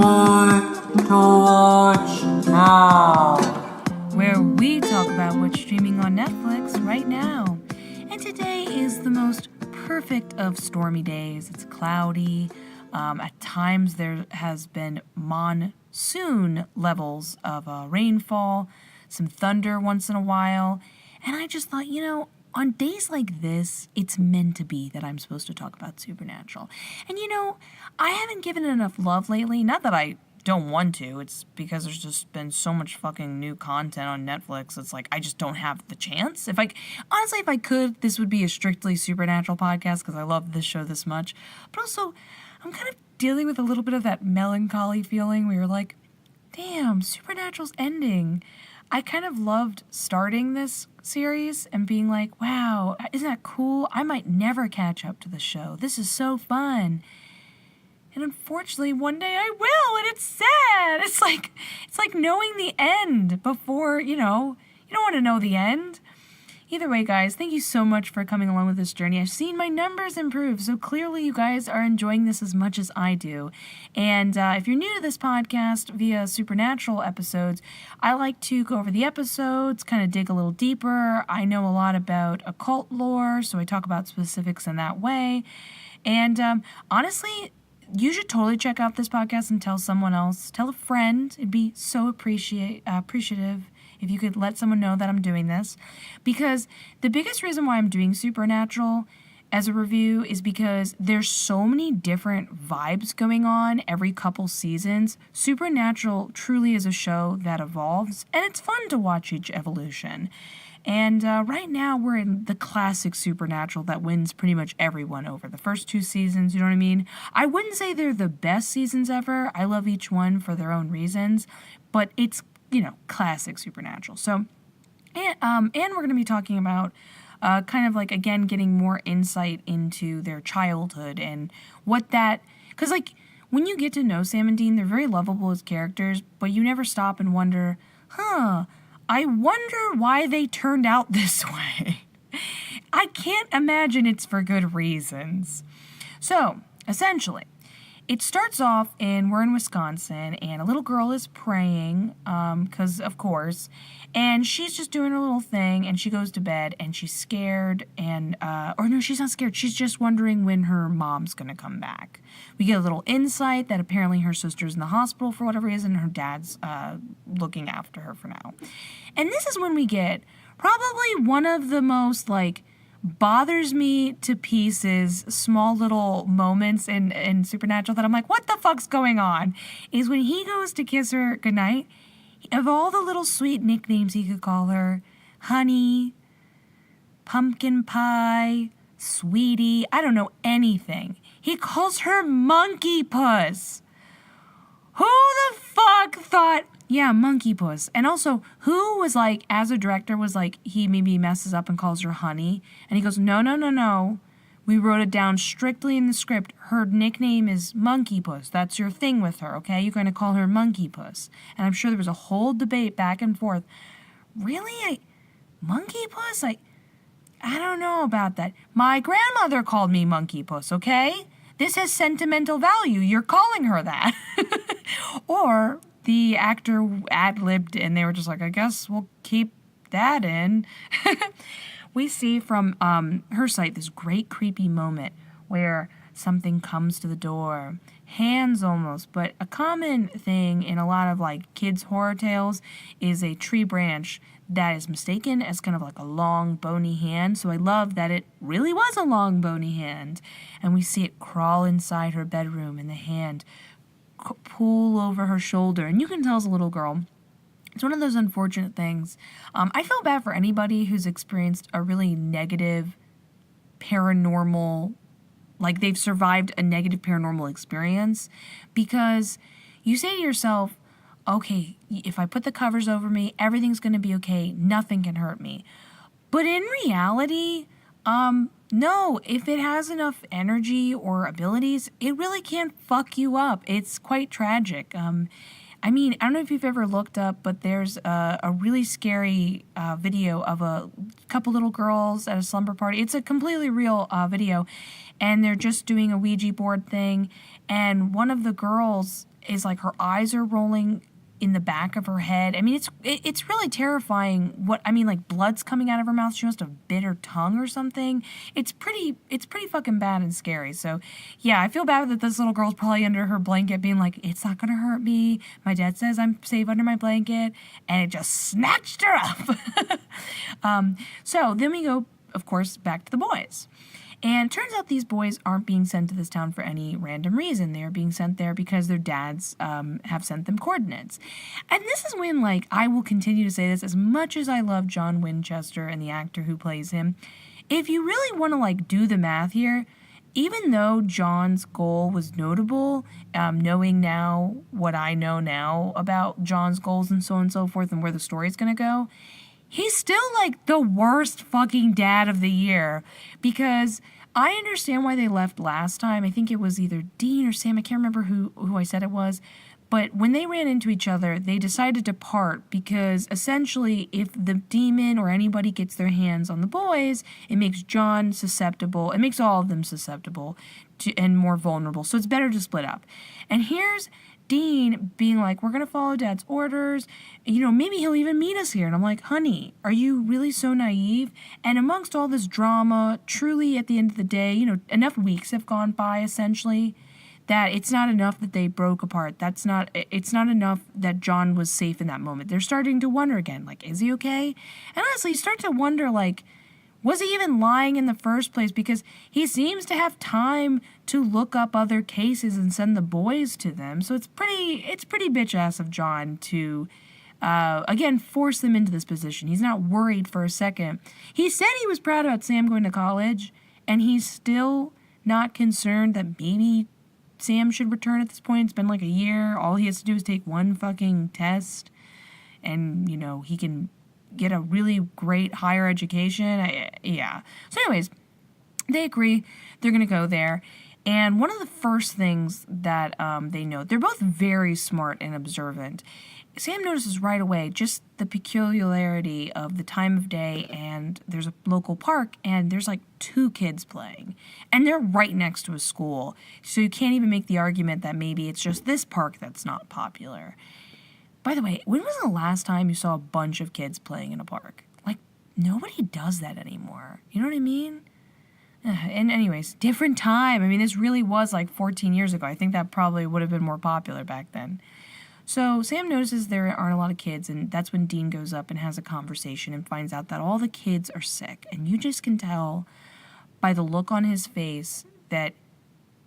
What to watch now? Where we talk about what's streaming on Netflix right now. And today is the most perfect of stormy days. It's cloudy. At times there has been monsoon levels of rainfall, some thunder once in a while. And I just thought, on days like this, it's meant to be that I'm supposed to talk about Supernatural. And I haven't given it enough love lately. Not that I don't want to. It's because there's just been so much fucking new content on Netflix. It's like I just don't have the chance. If I could, this would be a strictly Supernatural podcast because I love this show this much. But also, I'm kind of dealing with a little bit of that melancholy feeling where you're like, damn, Supernatural's ending. I kind of loved starting this series and being like, wow, isn't that cool? I might never catch up to the show. This is so fun. And unfortunately, one day I will, and it's sad. It's like knowing the end before, you don't want to know the end. Either way, guys, thank you so much for coming along with this journey. I've seen my numbers improve, so clearly you guys are enjoying this as much as I do. And if you're new to this podcast via Supernatural episodes, I like to go over the episodes, kind of dig a little deeper. I know a lot about occult lore, so I talk about specifics in that way. And honestly, you should totally check out this podcast and tell someone else. Tell a friend. It'd be so appreciative if you could let someone know that I'm doing this. Because the biggest reason why I'm doing Supernatural as a review is because there's so many different vibes going on every couple seasons. Supernatural truly is a show that evolves, and it's fun to watch each evolution. And right now we're in the classic Supernatural that wins pretty much everyone over. The first two seasons, you know what I mean? I wouldn't say they're the best seasons ever. I love each one for their own reasons, but it's, classic Supernatural. So, and we're going to be talking about kind of like, again, getting more insight into their childhood and what that, because when you get to know Sam and Dean, they're very lovable as characters, but you never stop and wonder, I wonder why they turned out this way. I can't imagine it's for good reasons. So, essentially, it starts off we're in Wisconsin, and a little girl is praying, because of course, and she's just doing her little thing, and she goes to bed, and she's scared, and, or no, she's not scared, she's just wondering when her mom's gonna come back. We get a little insight that apparently her sister's in the hospital for whatever reason, and her dad's, looking after her for now. And this is when we get probably one of the most, bothers me to pieces, small little moments in Supernatural that I'm like, what the fuck's going on? Is when he goes to kiss her goodnight, of all the little sweet nicknames he could call her, honey, pumpkin pie, sweetie, I don't know anything. He calls her monkey puss. Who the fuck thought, yeah, monkey puss? And also, who was as a director, was he maybe messes up and calls her honey? And he goes, no. We wrote it down strictly in the script. Her nickname is Monkey Puss. That's your thing with her, okay? You're going to call her Monkey Puss. And I'm sure there was a whole debate back and forth. Really? Monkey Puss? I don't know about that. My grandmother called me Monkey Puss, okay? This has sentimental value. You're calling her that. Or the actor ad-libbed and they were just like, I guess we'll keep that in. We see from her site this great creepy moment where something comes to the door, hands almost, but a common thing in a lot of kids' horror tales is a tree branch that is mistaken as kind of a long bony hand. So I love that it really was a long bony hand, and we see it crawl inside her bedroom and the hand pull over her shoulder, and you can tell as a little girl, it's one of those unfortunate things. I feel bad for anybody who's experienced a really negative paranormal, they've survived a negative paranormal experience, because you say to yourself, okay, if I put the covers over me, everything's going to be okay, nothing can hurt me. But in reality, no, if it has enough energy or abilities, it really can fuck you up. It's quite tragic. I don't know if you've ever looked up, but there's a really scary video of a couple little girls at a slumber party. It's a completely real video, and they're just doing a Ouija board thing, and one of the girls is like her eyes are rolling in the back of her head. I mean, it's really terrifying. Like blood's coming out of her mouth. She must have bit her tongue or something. It's pretty fucking bad and scary. So, yeah, I feel bad that this little girl's probably under her blanket being like, it's not gonna hurt me. My dad says I'm safe under my blanket, and it just snatched her up. So then we go, of course, back to the boys. And turns out these boys aren't being sent to this town for any random reason. They're being sent there because their dads have sent them coordinates. And this is when, like, I will continue to say this, as much as I love John Winchester and the actor who plays him, if you really want to, like, do the math here, even though John's goal was notable, knowing now what I know now about John's goals and so on and so forth and where the story's going to go, he's still, like, the worst fucking dad of the year, because I understand why they left last time. I think it was either Dean or Sam. I can't remember who I said it was. But when they ran into each other, they decided to part because essentially if the demon or anybody gets their hands on the boys, it makes John susceptible. It makes all of them susceptible and more vulnerable. So it's better to split up. And here's Dean being like, we're going to follow Dad's orders. Maybe he'll even meet us here. And I'm like, honey, are you really so naive? And amongst all this drama, truly at the end of the day, enough weeks have gone by essentially that it's not enough that they broke apart. It's not enough that John was safe in that moment. They're starting to wonder again, like, is he okay? And honestly, you start to wonder, like, was he even lying in the first place? Because he seems to have time to look up other cases and send the boys to them. So it's pretty bitch ass of John to, again, force them into this position. He's not worried for a second. He said he was proud about Sam going to college, and he's still not concerned that maybe Sam should return at this point. It's been like a year. All he has to do is take one fucking test, and, he can get a really great higher education. Yeah. So anyways, they agree. They're going to go there. And one of the first things that they note, they're both very smart and observant. Sam notices right away just the peculiarity of the time of day, and there's a local park, and there's like 2 kids playing. And they're right next to a school. So you can't even make the argument that maybe it's just this park that's not popular. By the way, when was the last time you saw a bunch of kids playing in a park? Like, nobody does that anymore. You know what I mean? And anyways, different time. I mean, this really was like 14 years ago. I think that probably would have been more popular back then. So Sam notices there aren't a lot of kids, and that's when Dean goes up and has a conversation and finds out that all the kids are sick. And you just can tell by the look on his face that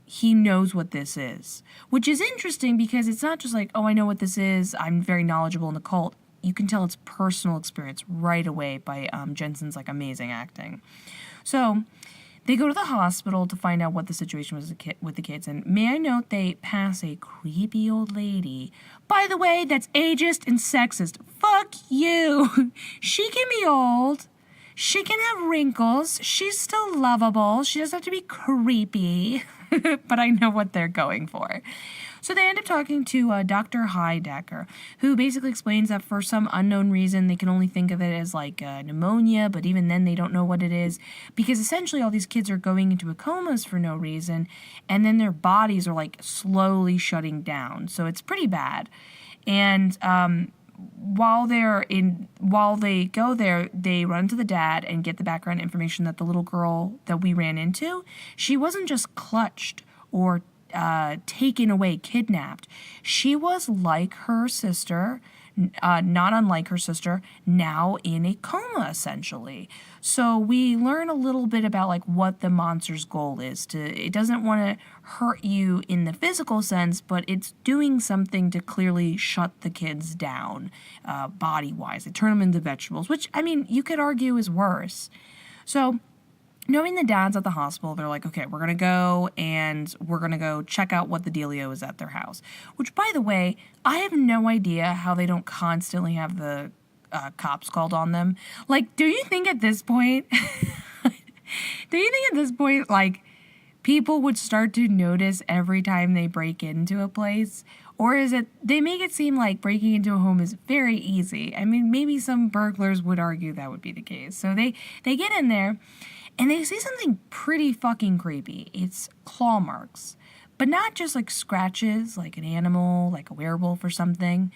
he knows what this is, which is interesting because it's not just like, oh, I know what this is, I'm very knowledgeable in the cult. You can tell it's personal experience right away by Jensen's like amazing acting. So they go to the hospital to find out what the situation was with the kids, and may I note they pass a creepy old lady. By the way, that's ageist and sexist. Fuck you. She can be old. She can have wrinkles. She's still lovable. She doesn't have to be creepy. But I know what they're going for. So they end up talking to Dr. Heidecker, who basically explains that for some unknown reason, they can only think of it as like pneumonia, but even then they don't know what it is, because essentially all these kids are going into a comas for no reason, and then their bodies are like slowly shutting down. So it's pretty bad. And while they go there, they run to the dad and get the background information that the little girl that we ran into, she wasn't just clutched or taken away, kidnapped. She was like her sister, not unlike her sister, now in a coma, essentially. So we learn a little bit about like what the monster's goal is. It doesn't want to hurt you in the physical sense, but it's doing something to clearly shut the kids down, body-wise. They turn them into vegetables, which, I mean, you could argue is worse. So knowing the dad's at the hospital, they're like, okay, we're going to go and we're going to go check out what the dealio is at their house. Which, by the way, I have no idea how they don't constantly have the cops called on them. Like, do you think at this point, like, people would start to notice every time they break into a place? Or is it, they make it seem like breaking into a home is very easy. I mean, maybe some burglars would argue that would be the case. So they get in there, and they see something pretty fucking creepy. It's claw marks. but not just like scratches, like an animal, like a werewolf or something,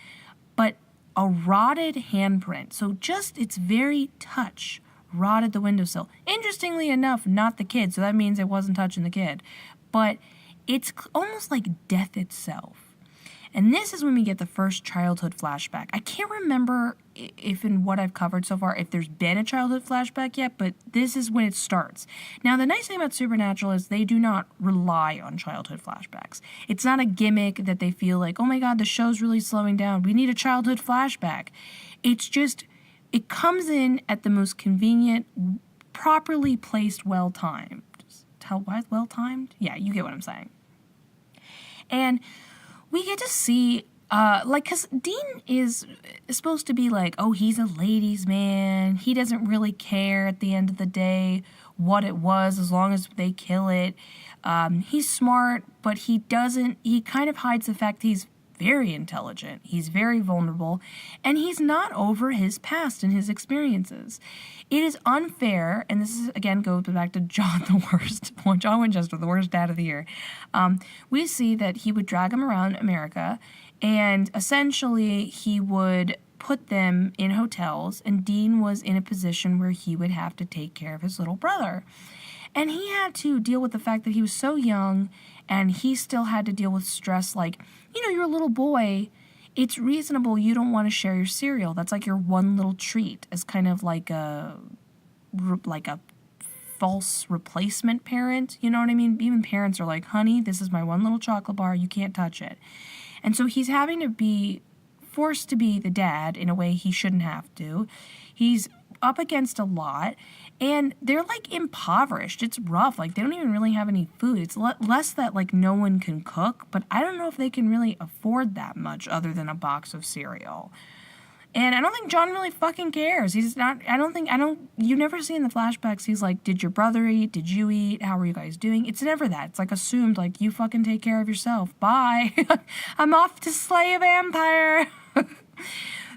but a rotted handprint. So just its very touch rotted the windowsill. Interestingly enough, not the kid, so that means it wasn't touching the kid. But it's almost like death itself. And this is when we get the first childhood flashback. I can't remember if in what I've covered so far, if there's been a childhood flashback yet, but this is when it starts. Now, the nice thing about Supernatural is they do not rely on childhood flashbacks. It's not a gimmick that they feel like, oh my God, the show's really slowing down. We need a childhood flashback. It's just, it comes in at the most convenient, properly placed, well-timed. Why well-timed? Yeah, you get what I'm saying. And we get to see, because Dean is supposed to be like, oh, he's a ladies' man. He doesn't really care at the end of the day what it was as long as they kill it. He's smart, but he kind of hides the fact he's very intelligent. He's very vulnerable, and he's not over his past and his experiences. It is unfair, and this is, again, goes back to John the worst, John Winchester, the worst dad of the year. We see that he would drag him around America, and essentially he would put them in hotels, and Dean was in a position where he would have to take care of his little brother. And he had to deal with the fact that he was so young, and he still had to deal with stress like, you're a little boy. It's reasonable you don't want to share your cereal. That's like your one little treat, as kind of like a false replacement parent. You know what I mean? Even parents are like, honey, this is my one little chocolate bar. You can't touch it. And so he's having to be forced to be the dad in a way he shouldn't have to. He's up against a lot, and they're like impoverished. It's rough. Like they don't even really have any food. It's less that like no one can cook, but I don't know if they can really afford that much other than a box of cereal. And I don't think John really fucking cares. He's not, you never see in the flashbacks, he's like, did your brother eat? Did you eat? How are you guys doing? It's never that. It's like assumed, like, you fucking take care of yourself. Bye. I'm off to slay a vampire.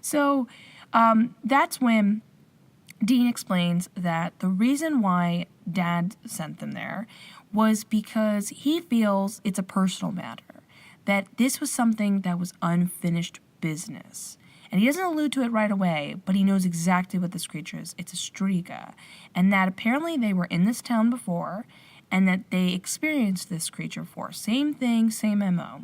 So, that's when Dean explains that the reason why Dad sent them there was because he feels it's a personal matter, that this was something that was unfinished business. And he doesn't allude to it right away, but he knows exactly what this creature is. It's a Shtriga. And that apparently they were in this town before, and that they experienced this creature before. Same thing, same MO.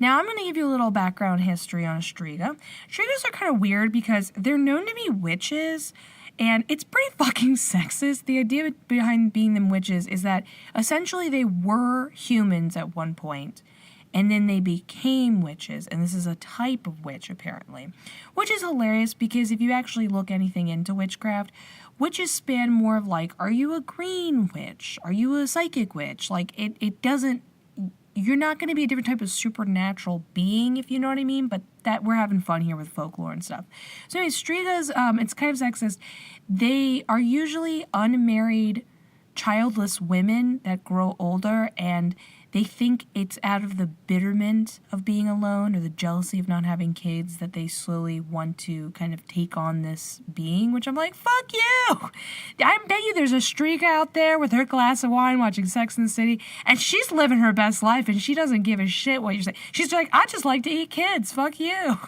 Now, I'm going to give you a little background history on a Shtriga. Shtrigas are kind of weird because they're known to be witches, and it's pretty fucking sexist. The idea behind being them witches is that essentially they were humans at one point, and then they became witches, and this is a type of witch, apparently. Which is hilarious, because if you actually look anything into witchcraft, witches span more of like, are you a green witch? Are you a psychic witch? Like, it doesn't, you're not going to be a different type of supernatural being, if you know what I mean, but that we're having fun here with folklore and stuff. So anyways, Shtrigas, it's kind of sexist. They are usually unmarried, childless women that grow older, and they think it's out of the bitterment of being alone or the jealousy of not having kids that they slowly want to kind of take on this being, which I'm like, fuck you! I bet you there's a Shtriga out there with her glass of wine watching Sex and the City, and she's living her best life, and she doesn't give a shit what you're saying. She's like, I just like to eat kids, fuck you.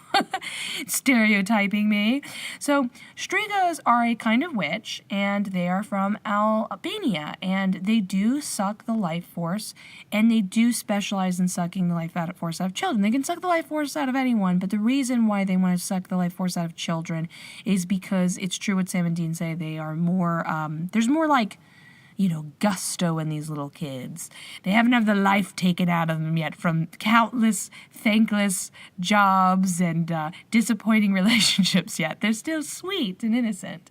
Stereotyping me. So, Shtrigas are a kind of witch, and they are from Albania, and they do suck the life force, and they do specialize in sucking the life force out of children. They can suck the life force out of anyone, but the reason why they want to suck the life force out of children is because it's true what Sam and Dean say. They are more, there's more like, gusto in these little kids. They haven't had the life taken out of them yet from countless thankless jobs and disappointing relationships yet. They're still sweet and innocent.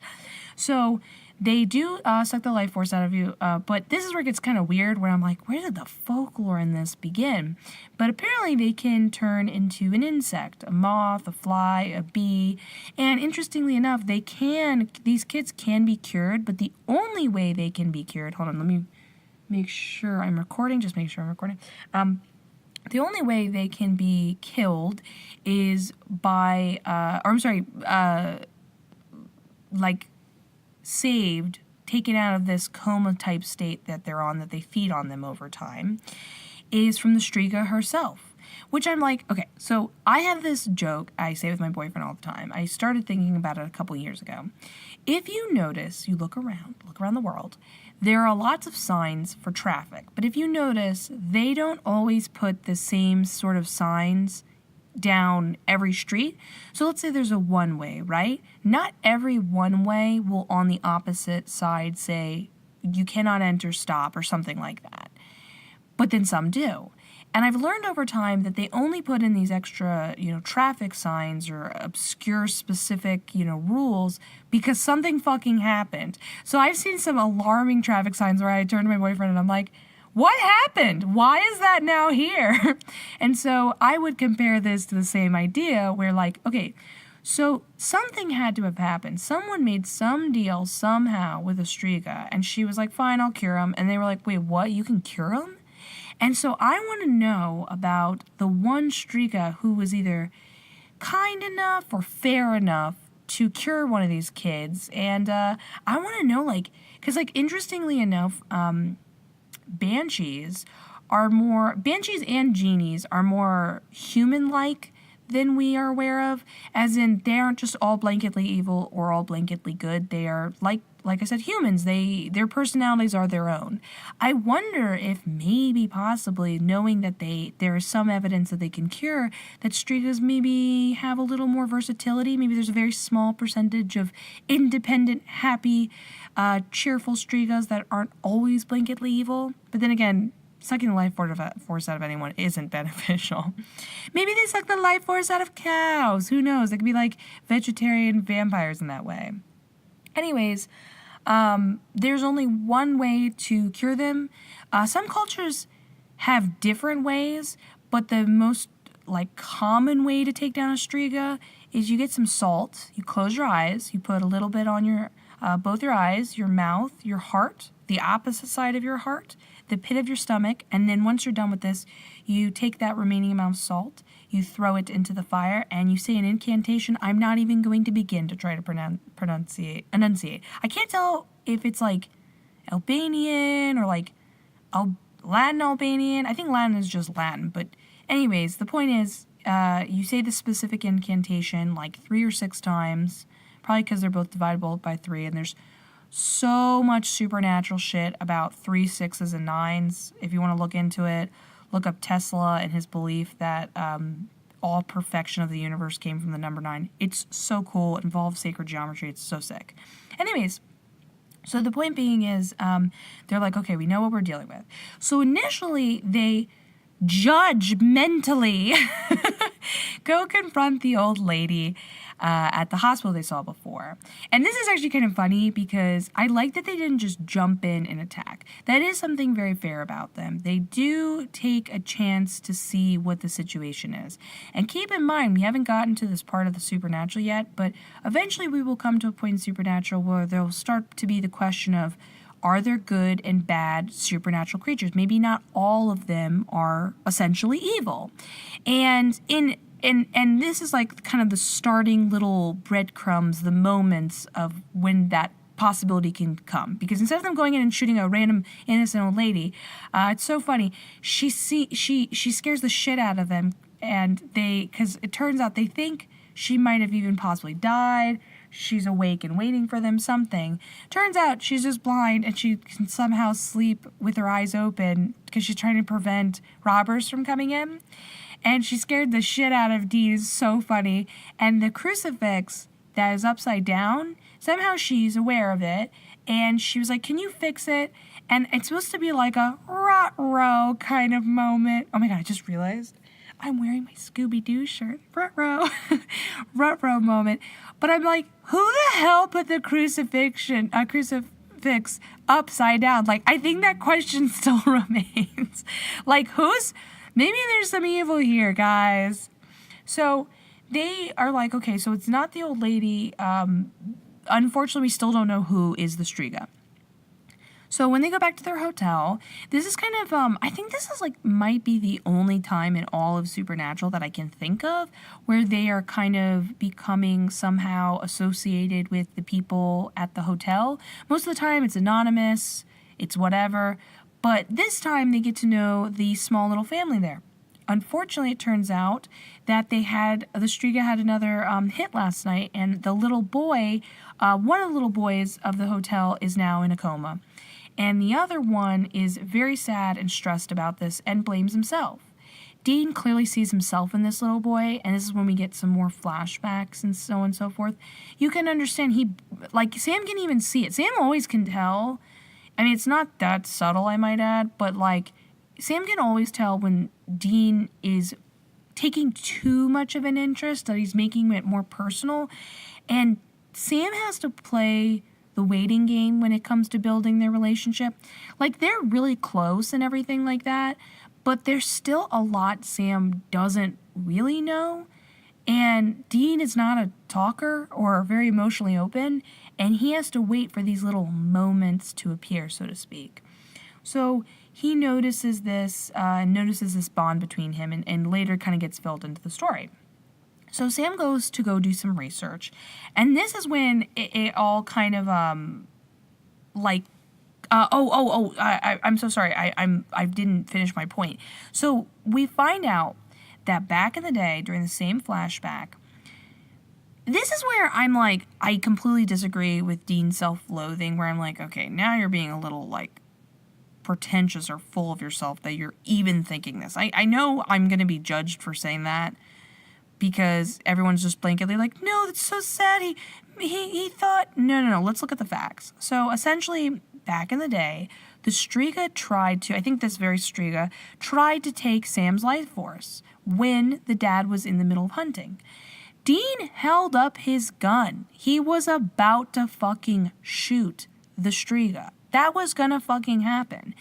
So they do suck the life force out of you, but this is where it gets kind of weird, where I'm like, where did the folklore in this begin? But apparently they can turn into an insect, a moth, a fly, a bee, and interestingly enough, these kids can be cured, but the only way they can be cured, hold on, let me make sure I'm recording, the only way they can be killed is by, taken out of this coma type state that they're on, that they feed on them over time, is from the Shtriga herself. Which I'm like, okay, so I have this joke I say with my boyfriend all the time. I started thinking about it a couple years ago. If you notice, you look around the world, there are lots of signs for traffic. But if you notice, they don't always put the same sort of signs down every street. So let's say there's a one-way, right? Not every one-way will on the opposite side say, you cannot enter, stop, or something like that. But then some do. And I've learned over time that they only put in these extra, traffic signs or obscure specific, rules because something fucking happened. So I've seen some alarming traffic signs where I turn to my boyfriend and I'm like, what happened? Why is that now here? And so I would compare this to the same idea where like, okay, so something had to have happened. Someone made some deal somehow with a Shtriga and she was like, fine, I'll cure him. And they were like, wait, what? You can cure him? And so I want to know about the one Shtriga who was either kind enough or fair enough to cure one of these kids. And I want to know, because, interestingly enough, banshees and genies are more human-like than we are aware of, as in they aren't just all blanketly evil or all blanketly good. They are like I said, humans. Their personalities are their own. I wonder if maybe possibly knowing that there is some evidence that they can cure, that Shtrigas maybe have a little more versatility. Maybe there's a very small percentage of independent, happy, cheerful Shtrigas that aren't always blanketly evil. But then again, sucking the life force out of anyone isn't beneficial. Maybe they suck the life force out of cows. Who knows? They could be like vegetarian vampires in that way. Anyways, there's only one way to cure them. Some cultures have different ways, but the most common way to take down a Shtriga is you get some salt, you close your eyes, you put a little bit on your both your eyes, your mouth, your heart, the opposite side of your heart, the pit of your stomach, and then once you're done with this, you take that remaining amount of salt, you throw it into the fire, and you say an incantation. I'm not even going to begin to try to enunciate. I can't tell if it's Albanian or Latin Albanian. I think Latin is just Latin, but anyways, the point is, you say the specific incantation 3 or 6 times, probably because they're both divisible by 3, and there's so much supernatural shit about 3, 6s, and 9s. If you want to look into it, look up Tesla and his belief that all perfection of the universe came from the number 9. It's so cool. It involves sacred geometry. It's so sick. Anyways, so the point being is they're like, okay, we know what we're dealing with. So initially, they judgmentally go confront the old lady at the hospital they saw before. And this is actually kind of funny because I like that they didn't just jump in and attack. That is something very fair about them. They do take a chance to see what the situation is. And keep in mind, we haven't gotten to this part of the supernatural yet, but eventually we will come to a point in supernatural where there will start to be the question of, are there good and bad supernatural creatures? Maybe not all of them are essentially evil. And this is kind of the starting little breadcrumbs, the moments of when that possibility can come. Because instead of them going in and shooting a random innocent old lady, it's so funny. She scares the shit out of them, and because it turns out they think she might have even possibly died. She's awake and waiting for them, something. Turns out she's just blind and she can somehow sleep with her eyes open because she's trying to prevent robbers from coming in. And she scared the shit out of Dean. It's so funny. And the crucifix that is upside down, somehow she's aware of it. And she was like, can you fix it? And it's supposed to be like a rut-row kind of moment. Oh my God, I just realized I'm wearing my Scooby-Doo shirt. Rut-row. Rut-row moment. But I'm like, who the hell put the crucifix upside down? I think that question still remains. Maybe there's some evil here, guys. So they are like, okay, so it's not the old lady. Unfortunately, we still don't know who is the Shtriga. So when they go back to their hotel, this is kind of, I think this is might be the only time in all of Supernatural that I can think of where they are kind of becoming somehow associated with the people at the hotel. Most of the time it's anonymous, it's whatever. But this time they get to know the small little family there. Unfortunately, it turns out that the Shtriga had another hit last night, and the little boy, one of the little boys of the hotel is now in a coma. And the other one is very sad and stressed about this and blames himself. Dean clearly sees himself in this little boy, and this is when we get some more flashbacks and so on and so forth. You can understand Sam can even see it. Sam always can tell. I mean, it's not that subtle, I might add, but Sam can always tell when Dean is taking too much of an interest, that he's making it more personal. And Sam has to play the waiting game when it comes to building their relationship. They're really close and everything like that, but there's still a lot Sam doesn't really know. And Dean is not a talker or very emotionally open, and he has to wait for these little moments to appear, so to speak. So he notices this bond between him, and later kind of gets filled into the story. So Sam goes to go do some research, and this is when it all kind of I'm so sorry. I didn't finish my point. So we find out that back in the day, during the same flashback, this is where I'm I completely disagree with Dean's self-loathing, where I'm okay, now you're being a little pretentious or full of yourself that you're even thinking this. I know I'm going to be judged for saying that, because everyone's just blanketly no, that's so sad. He thought, no, let's look at the facts. So essentially, back in the day, the Shtriga tried to take Sam's life force when the dad was in the middle of hunting. Dean held up his gun. He was about to fucking shoot the Shtriga. That was gonna fucking happen.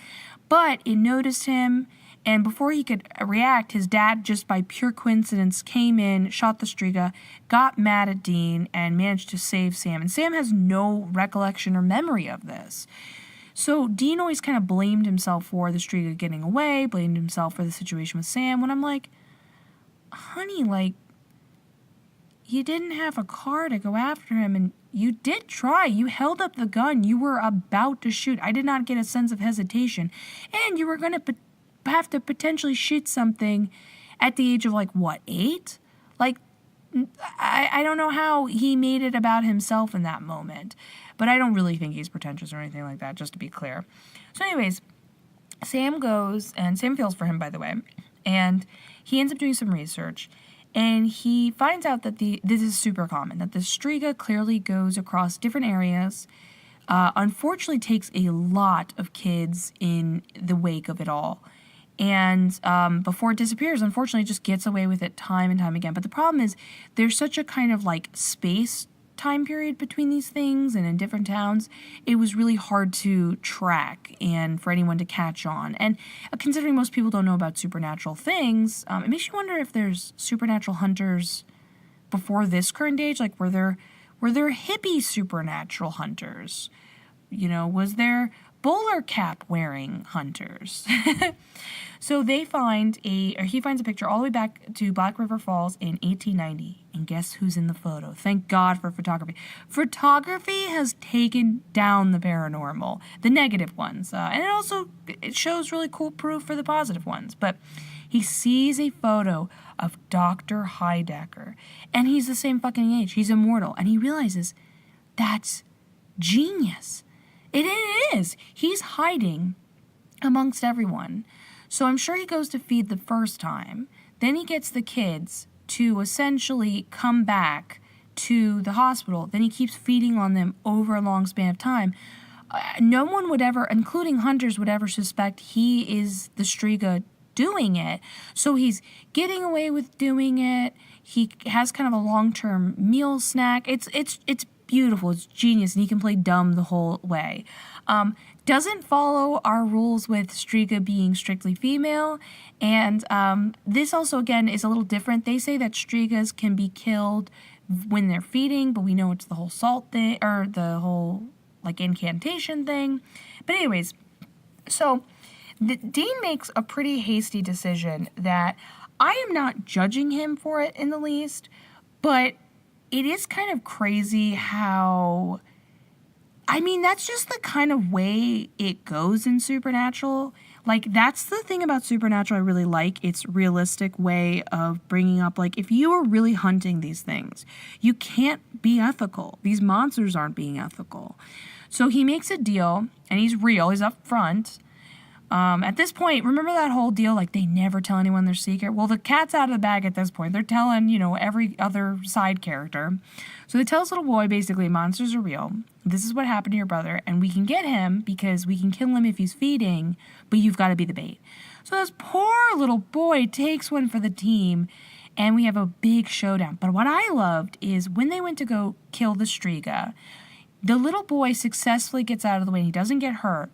But it noticed him, and before he could react, his dad, just by pure coincidence, came in, shot the Shtriga, got mad at Dean, and managed to save Sam. And Sam has no recollection or memory of this. So Dean always kind of blamed himself for the Shtriga getting away, blamed himself for the situation with Sam, when I'm honey, you didn't have a car to go after him, and you did try. You held up the gun. You were about to shoot. I did not get a sense of hesitation. And you were going to have to potentially shoot something at the age of 8? I don't know how he made it about himself in that moment, but I don't really think he's pretentious or anything like that, just to be clear. So anyways, Sam goes, and Sam feels for him, by the way, and he ends up doing some research, and he finds out that this is super common, that the Shtriga clearly goes across different areas, unfortunately takes a lot of kids in the wake of it all. And before it disappears, unfortunately, it just gets away with it time and time again. But the problem is there's such a kind of space time period between these things, and in different towns, it was really hard to track and for anyone to catch on. And considering most people don't know about supernatural things, it makes you wonder if there's supernatural hunters before this current age. Were there hippie supernatural hunters? Was there bowler cap wearing hunters? So he finds a picture all the way back to Black River Falls in 1890. And guess who's in the photo? Thank God for photography. Photography has taken down the paranormal, the negative ones. And it shows really cool proof for the positive ones. But he sees a photo of Dr. Heidecker, and he's the same fucking age. He's immortal. And he realizes that's genius. It is. He's hiding amongst everyone. So I'm sure he goes to feed the first time. Then he gets the kids to essentially come back to the hospital. Then he keeps feeding on them over a long span of time. No one would ever, including hunters, would ever suspect he is the Shtriga doing it. So he's getting away with doing it. He has kind of a long-term meal snack. It's beautiful. It's genius, and he can play dumb the whole way. Doesn't follow our rules with Shtriga being strictly female, and this also, again, is a little different. They say that Shtrigas can be killed when they're feeding, but we know it's the whole salt thing, or the whole, incantation thing. But anyways, so Dean makes a pretty hasty decision that I am not judging him for it in the least, but it is kind of crazy how I mean, that's just the kind of way it goes in Supernatural. Like, that's the thing about Supernatural I really like. It's realistic way of bringing up, like, if you are really hunting these things, you can't be ethical. These monsters aren't being ethical. So he makes a deal, and he's real. He's up front. At this point, remember that whole deal, like, they never tell anyone their secret? Well, the cat's out of the bag at this point. They're telling, every other side character. So they tell this little boy, basically, monsters are real. This is what happened to your brother, and we can get him because we can kill him if he's feeding, but you've got to be the bait. So this poor little boy takes one for the team, and we have a big showdown. But what I loved is when they went to go kill the Shtriga, the little boy successfully gets out of the way, and he doesn't get hurt.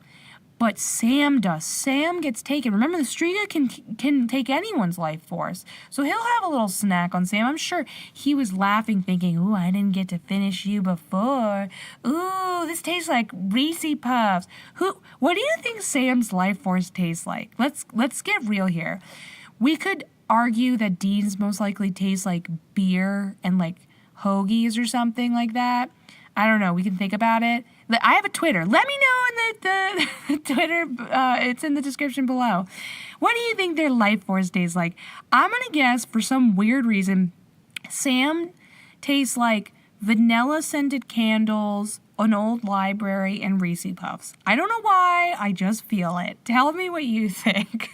But Sam does. Sam gets taken. Remember, the Shtriga can take anyone's life force. So he'll have a little snack on Sam. I'm sure he was laughing, thinking, ooh, I didn't get to finish you before. Ooh, this tastes like Reese Puffs. What do you think Sam's life force tastes like? Let's get real here. We could argue that Dean's most likely tastes like beer and like hoagies or something like that. I don't know. We can think about it. I have a Twitter. Let me know in the Twitter. It's in the description below. What do you think their life force tastes like? I'm going to guess, for some weird reason, Sam tastes like vanilla-scented candles, an old library, and Reese Puffs. I don't know why. I just feel it. Tell me what you think.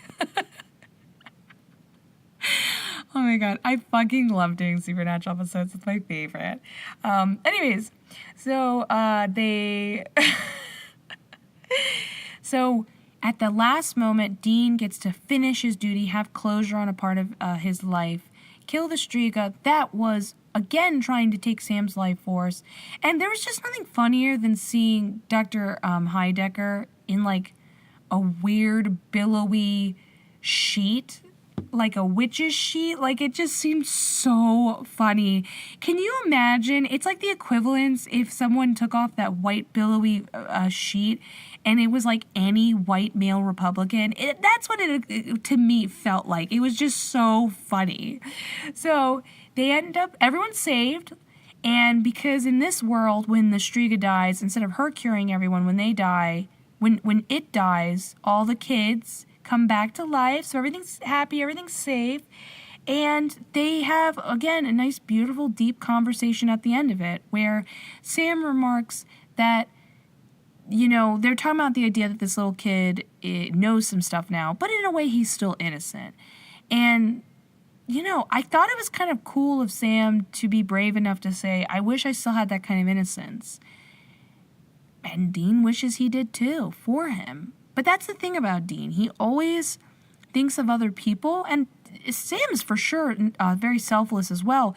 Oh my god, I fucking love doing Supernatural episodes. It's my favorite. Anyways, so so at the last moment, Dean gets to finish his duty, have closure on a part of his life, kill the Shtriga. That was, again, trying to take Sam's life force. And there was just nothing funnier than seeing Dr. Heidecker in, like, a weird, billowy sheet, like a witch's sheet. Like, it just seemed so funny. Can you imagine? It's like the equivalence if someone took off that white billowy sheet and it was like any white male Republican. That's what it to me felt like. It was just so funny. So they end up, everyone's saved. And because in this world, when the Shtriga dies, instead of her curing everyone, when they die, when it dies, all the kids come back to life, so everything's happy, everything's safe, and they have, again, a nice, beautiful, deep conversation at the end of it, where Sam remarks that, they're talking about the idea that this little kid knows some stuff now, but in a way, he's still innocent. And, I thought it was kind of cool of Sam to be brave enough to say, I wish I still had that kind of innocence. And Dean wishes he did too, for him. But that's the thing about Dean. He always thinks of other people, and Sam's for sure very selfless as well.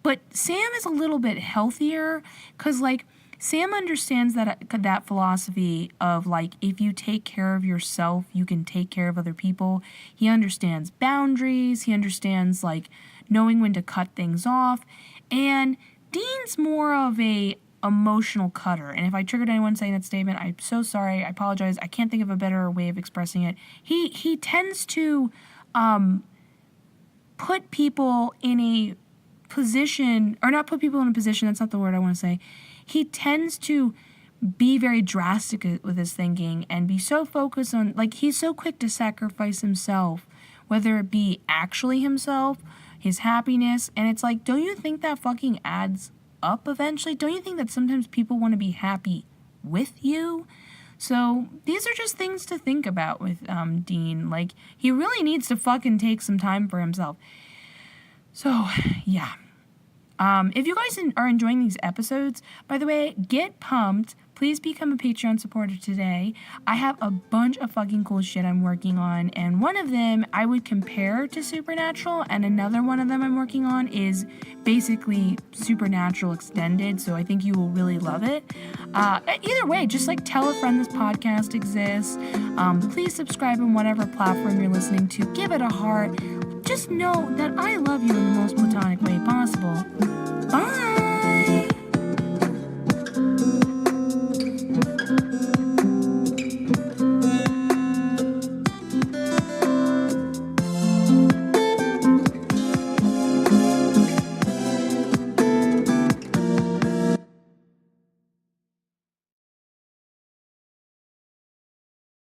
But Sam is a little bit healthier because, like, Sam understands that philosophy of, like, if you take care of yourself, you can take care of other people. He understands boundaries. He understands, like, knowing when to cut things off. And Dean's more of a emotional cutter. And if I triggered anyone saying that statement, I'm so sorry. I apologize. I can't think of a better way of expressing it. He tends to put people in a position, or not put people in a position, that's not the word I want to say. He tends to be very drastic with his thinking and be so focused on, like, he's so quick to sacrifice himself, whether it be actually himself, his happiness, and it's like, don't you think that fucking adds up eventually? Don't you think that sometimes people want to be happy with you? So these are just things to think about with Dean. Like, he really needs to fucking take some time for himself. So yeah, if you guys are enjoying these episodes, by the way, get pumped. Please become a Patreon supporter today. I have a bunch of fucking cool shit I'm working on, and one of them I would compare to Supernatural, and another one of them I'm working on is basically Supernatural extended, so I think you will really love it. Either way, just like tell a friend this podcast exists. Please subscribe on whatever platform you're listening to. Give it a heart. Just know that I love you in the most platonic way possible. Bye!